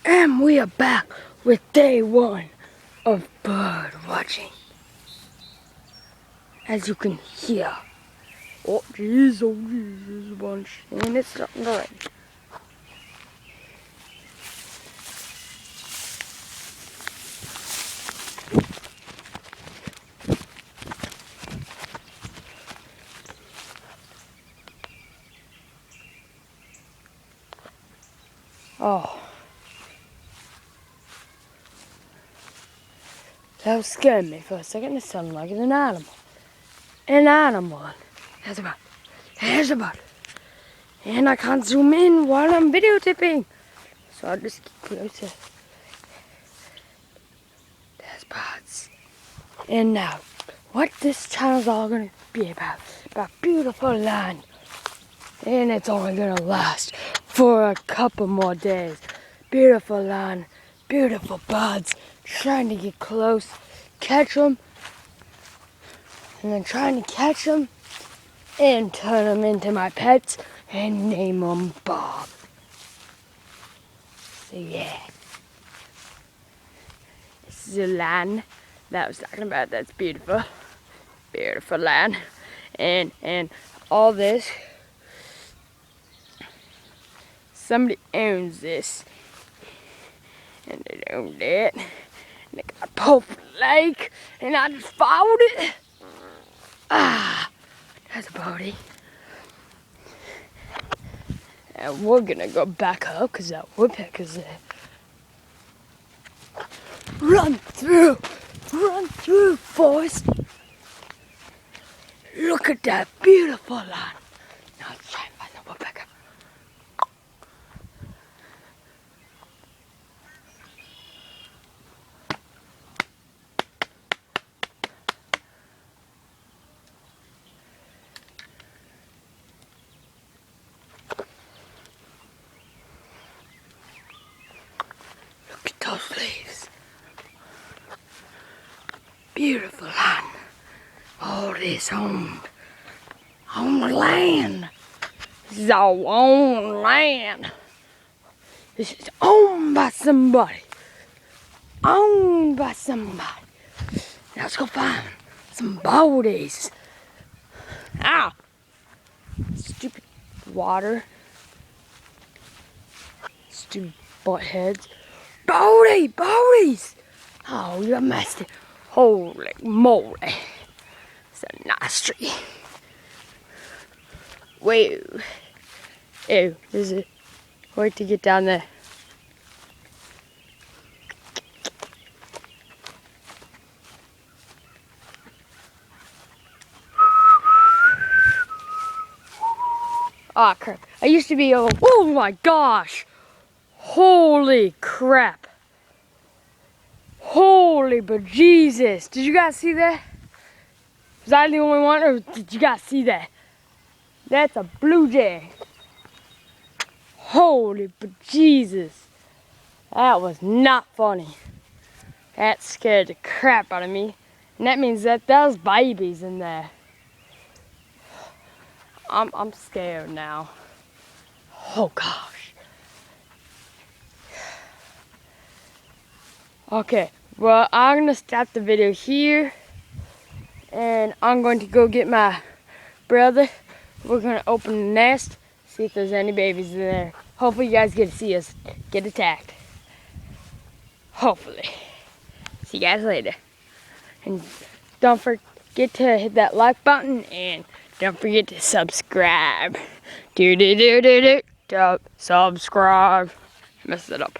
And we are back with day 1 of bird watching. As you can hear. Oh geez, there's a bunch. And it's starting to rain. Oh. That was scaring me for a second. It sounded like an animal. An animal. There's a bird. There's a bird. And I can't zoom in while I'm videotaping. So I'll just get closer. There's birds. And now, what this channel's all going to be about beautiful land. And it's only going to last for a couple more days. Beautiful land, beautiful birds. Trying to get close, catch them, and then trying to catch them and turn them into my pets and name them Bob. So yeah, this is a land that I was talking about. That's beautiful, beautiful land, and all this. Somebody owns this, and they owned it. And they got a perfect lake, and I just followed it. Ah, that's a birdie. And we're gonna go back up because that woodpecker's there. Run through, forest. Look at that beautiful land. Now let's try and find the woodpecker. Look at those leaves. Beautiful land. All this owned land. This is our own land. This is owned by somebody. Owned by somebody. Now let's go find some bodies. Ow! Stupid water. Stupid butt heads. Bodies! Oh, you messed it. Holy moly. It's a nice tree. Whoa. Ew, there's a way to get down there. Oh crap. I used to be able, oh my gosh. Holy crap. Holy bejesus. Did you guys see that? Was I the only one, or did you guys see that? That's a blue jay. Holy bejesus. That was not funny. That scared the crap out of me. And that means that there's babies in there. I'm scared now. Oh gosh. Okay, well I'm gonna stop the video here. And I'm going to go get my brother. We're gonna open the nest, see if there's any babies in there. Hopefully you guys get to see us get attacked. Hopefully. See you guys later. And don't forget to hit that like button, and don't forget to subscribe. Subscribe. Messed it up.